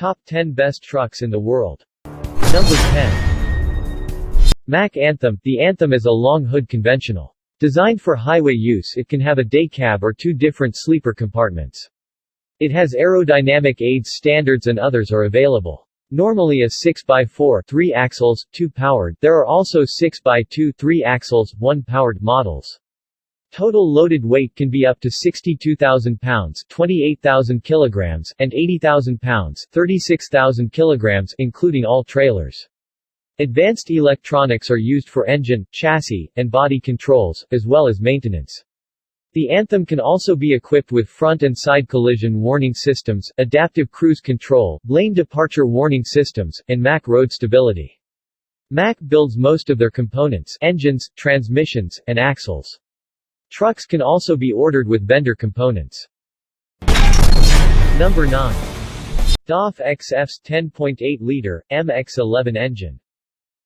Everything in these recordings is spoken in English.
Top 10 Best Trucks in the World. Number 10. Mack Anthem. The Anthem is a long hood conventional. Designed for highway use, it can have a day cab or two different sleeper compartments. It has aerodynamic aids standards and others are available. Normally a 6x4, 3 axles, 2 powered. There are also 6x2, 3 axles, 1 powered models. Total loaded weight can be up to 62,000 pounds, 28,000 kilograms, and 80,000 pounds, 36,000 kilograms, including all trailers. Advanced electronics are used for engine, chassis, and body controls, as well as maintenance. The Anthem can also be equipped with front and side collision warning systems, adaptive cruise control, lane departure warning systems, and Mack road stability. Mack builds most of their components, engines, transmissions, and axles. Trucks can also be ordered with vendor components. Number 9. DAF XF's 10.8-liter, MX-11 engine.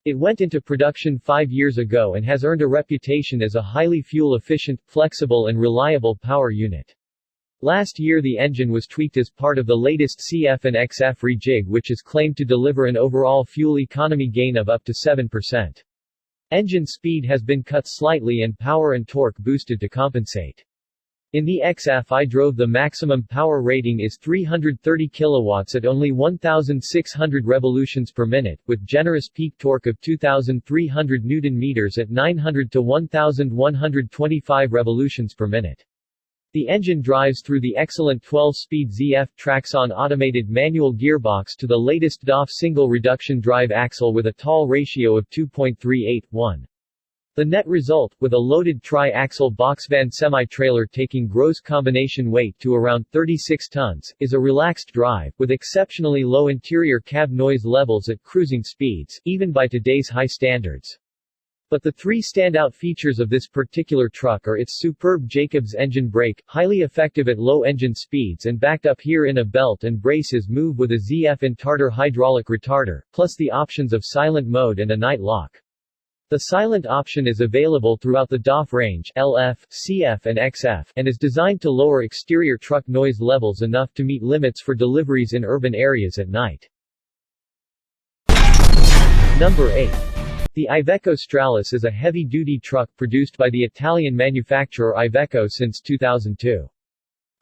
It went into production 5 years ago and has earned a reputation as a highly fuel-efficient, flexible and reliable power unit. Last year the engine was tweaked as part of the latest CF and XF rejig, which is claimed to deliver an overall fuel economy gain of up to 7%. Engine speed has been cut slightly and power and torque boosted to compensate. In the XF I drove the maximum power rating is 330 kilowatts at only 1,600 revolutions per minute, with generous peak torque of 2,300 Nm at 900 to 1,125 revolutions per minute. The engine drives through the excellent 12-speed ZF Traxxon automated manual gearbox to the latest DAF single reduction drive axle with a tall ratio of 2.38:1. The net result, with a loaded tri-axle boxvan semi-trailer taking gross combination weight to around 36 tons, is a relaxed drive, with exceptionally low interior cab noise levels at cruising speeds, even by today's high standards. But the three standout features of this particular truck are its superb Jacobs engine brake, highly effective at low engine speeds and backed up here in a belt and braces move with a ZF Intarter hydraulic retarder, plus the options of silent mode and a night lock. The silent option is available throughout the DAF range, LF, CF and XF, and is designed to lower exterior truck noise levels enough to meet limits for deliveries in urban areas at night. Number 8. The Iveco Stralis is a heavy-duty truck produced by the Italian manufacturer Iveco since 2002.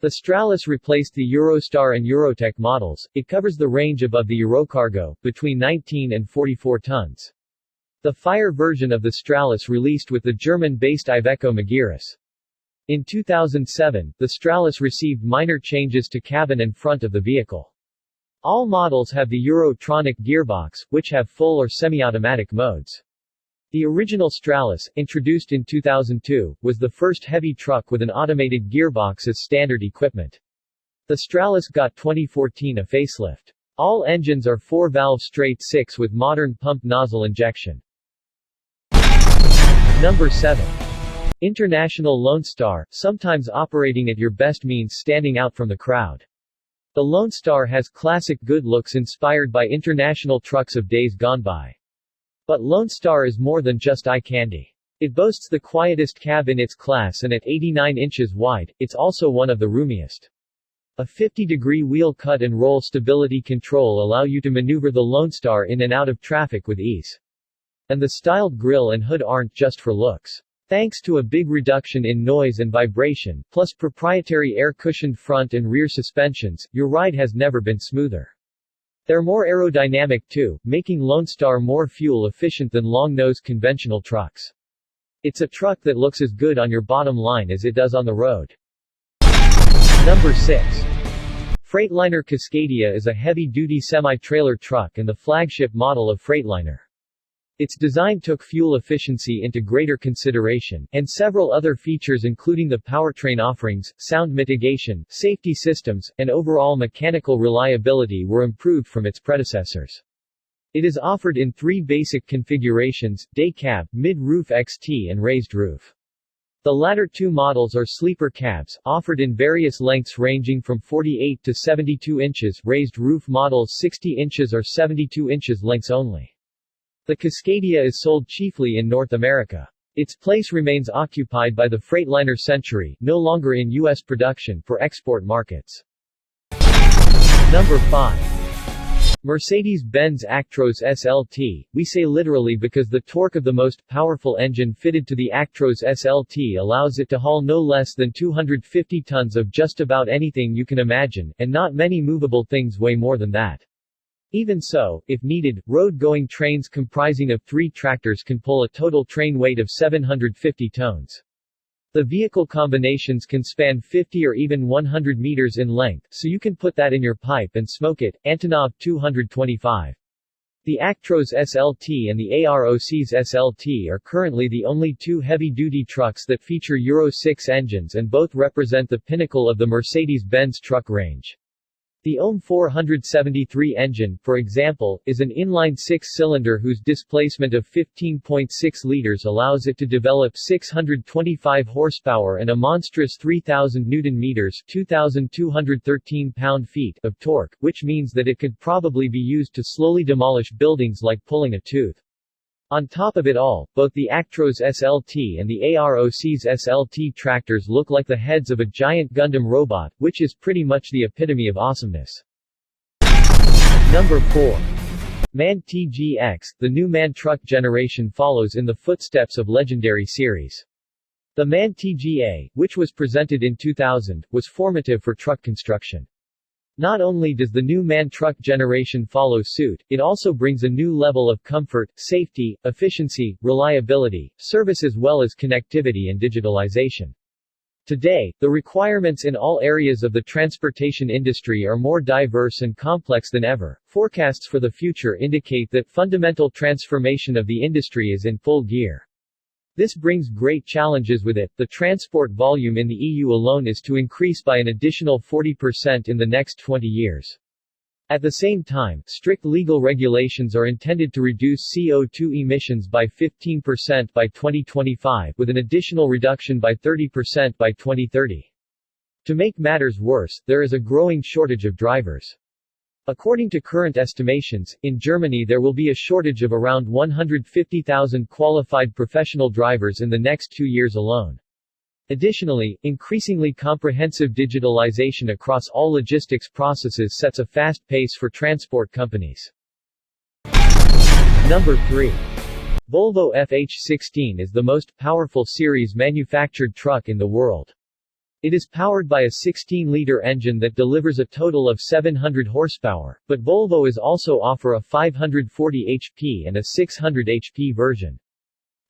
The Stralis replaced the Eurostar and Eurotech models. It covers the range above the Eurocargo, between 19 and 44 tons. The Fire version of the Stralis released with the German-based Iveco Magirus. In 2007, the Stralis received minor changes to cabin and front of the vehicle. All models have the Eurotronic gearbox, which have full or semi-automatic modes. The original Stralis, introduced in 2002, was the first heavy truck with an automated gearbox as standard equipment. The Stralis got 2014 a facelift. All engines are 4-valve straight-six with modern pump nozzle injection. Number 7. International Lonestar, sometimes operating at your best means standing out from the crowd. The Lonestar has classic good looks inspired by international trucks of days gone by. But Lonestar is more than just eye candy. It boasts the quietest cab in its class and at 89 inches wide, it's also one of the roomiest. A 50-degree wheel cut and roll stability control allow you to maneuver the Lonestar in and out of traffic with ease. And the styled grille and hood aren't just for looks. Thanks to a big reduction in noise and vibration, plus proprietary air-cushioned front and rear suspensions, your ride has never been smoother. They're more aerodynamic too, making Lonestar more fuel-efficient than long-nose conventional trucks. It's a truck that looks as good on your bottom line as it does on the road. Number 6. Freightliner Cascadia is a heavy-duty semi-trailer truck and the flagship model of Freightliner. Its design took fuel efficiency into greater consideration, and several other features including the powertrain offerings, sound mitigation, safety systems, and overall mechanical reliability were improved from its predecessors. It is offered in 3 basic configurations: day cab, mid-roof XT and raised roof. The latter 2 models are sleeper cabs, offered in various lengths ranging from 48 to 72 inches, raised roof models 60 inches or 72 inches lengths only. The Cascadia is sold chiefly in North America. Its place remains occupied by the Freightliner Century, no longer in U.S. production, for export markets. Number 5. Mercedes-Benz Actros SLT, we say literally because the torque of the most powerful engine fitted to the Actros SLT allows it to haul no less than 250 tons of just about anything you can imagine, and not many movable things weigh more than that. Even so, if needed, road-going trains comprising of 3 tractors can pull a total train weight of 750 tons. The vehicle combinations can span 50 or even 100 meters in length, so you can put that in your pipe and smoke it. Antonov 225. The Actros SLT and the AROC's SLT are currently the only 2 heavy-duty trucks that feature Euro 6 engines, and both represent the pinnacle of the Mercedes-Benz truck range. The OM 473 engine, for example, is an inline 6-cylinder whose displacement of 15.6 liters allows it to develop 625 horsepower and a monstrous 3,000 Nm (2,213 pound-feet) of torque, which means that it could probably be used to slowly demolish buildings like pulling a tooth. On top of it all, both the Actros SLT and the AROC's SLT tractors look like the heads of a giant Gundam robot, which is pretty much the epitome of awesomeness. Number 4. MAN TGX, the new MAN truck generation follows in the footsteps of legendary series. The MAN TGA, which was presented in 2000, was formative for truck construction. Not only does the new MAN truck generation follow suit, it also brings a new level of comfort, safety, efficiency, reliability, service as well as connectivity and digitalization. Today, the requirements in all areas of the transportation industry are more diverse and complex than ever. Forecasts for the future indicate that fundamental transformation of the industry is in full gear. This brings great challenges with it. The transport volume in the EU alone is to increase by an additional 40% in the next 20 years. At the same time, strict legal regulations are intended to reduce CO2 emissions by 15% by 2025, with an additional reduction by 30% by 2030. To make matters worse, there is a growing shortage of drivers. According to current estimations, in Germany there will be a shortage of around 150,000 qualified professional drivers in the next 2 years alone. Additionally, increasingly comprehensive digitalization across all logistics processes sets a fast pace for transport companies. Number 3. Volvo FH16 is the most powerful series manufactured truck in the world. It is powered by a 16-liter engine that delivers a total of 700 horsepower, but Volvo is also offer a 540 HP and a 600 HP version.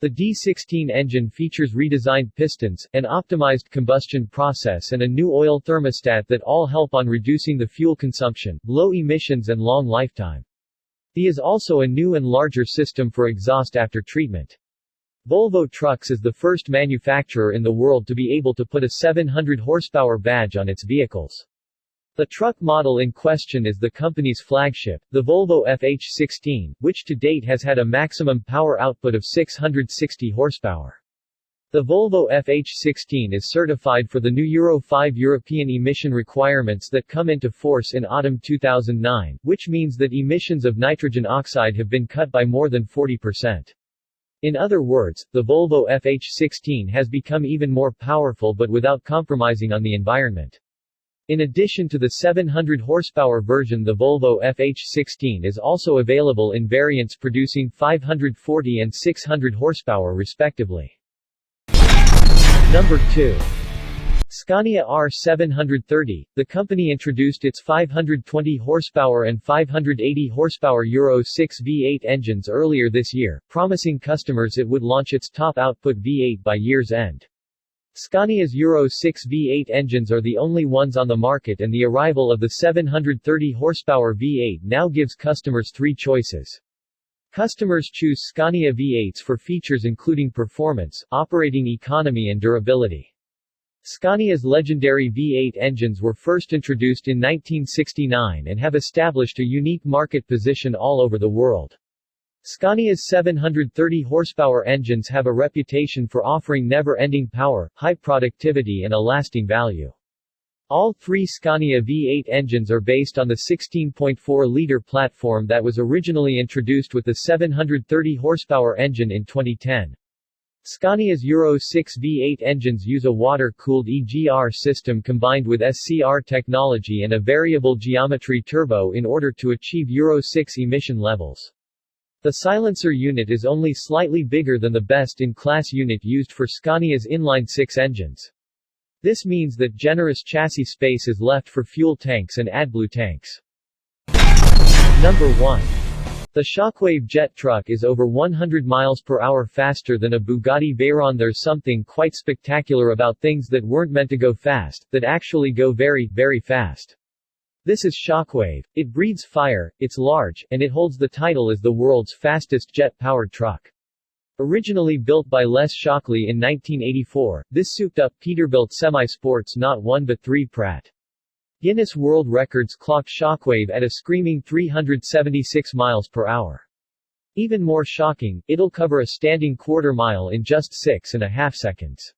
The D16 engine features redesigned pistons, an optimized combustion process and a new oil thermostat that all help on reducing the fuel consumption, low emissions and long lifetime. There is also a new and larger system for exhaust after treatment. Volvo Trucks is the first manufacturer in the world to be able to put a 700 horsepower badge on its vehicles. The truck model in question is the company's flagship, the Volvo FH16, which to date has had a maximum power output of 660 horsepower. The Volvo FH16 is certified for the new Euro 5 European emission requirements that come into force in autumn 2009, which means that emissions of nitrogen oxide have been cut by more than 40%. In other words, the Volvo FH16 has become even more powerful but without compromising on the environment. In addition to the 700 horsepower version, the Volvo FH16 is also available in variants producing 540 and 600 horsepower respectively. Number 2. Scania R730. The company introduced its 520 horsepower and 580 horsepower Euro 6 V8 engines earlier this year, promising customers it would launch its top output V8 by year's end. Scania's Euro 6 V8 engines are the only ones on the market, and the arrival of the 730 horsepower V8 now gives customers 3 choices. Customers choose Scania V8s for features including performance, operating economy and durability. Scania's legendary V8 engines were first introduced in 1969 and have established a unique market position all over the world. Scania's 730 horsepower engines have a reputation for offering never-ending power, high productivity and a lasting value. All 3 Scania V8 engines are based on the 16.4-liter platform that was originally introduced with the 730 horsepower engine in 2010. Scania's Euro 6 V8 engines use a water-cooled EGR system combined with SCR technology and a variable geometry turbo in order to achieve Euro 6 emission levels. The silencer unit is only slightly bigger than the best-in-class unit used for Scania's inline-6 engines. This means that generous chassis space is left for fuel tanks and AdBlue tanks. Number 1. The Shockwave jet truck is over 100 miles per hour faster than a Bugatti Veyron. There's something quite spectacular about things that weren't meant to go fast, that actually go very, very fast. This is Shockwave. It breathes fire, it's large, and it holds the title as the world's fastest jet-powered truck. Originally built by Les Shockley in 1984, this souped-up Peterbilt semi-sports not one but three Pratt. Guinness World Records clocked Shockwave at a screaming 376 miles per hour. Even more shocking, it'll cover a standing quarter mile in just 6.5 seconds.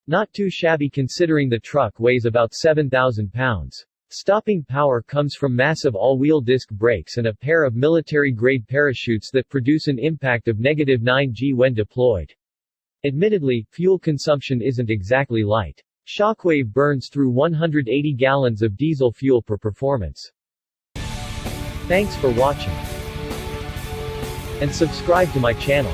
Not too shabby considering the truck weighs about 7,000 pounds. Stopping power comes from massive all-wheel disc brakes and a pair of military-grade parachutes that produce an impact of -9 G when deployed. Admittedly, fuel consumption isn't exactly light. Shockwave burns through 180 gallons of diesel fuel per performance. Thanks for watching. And subscribe to my channel.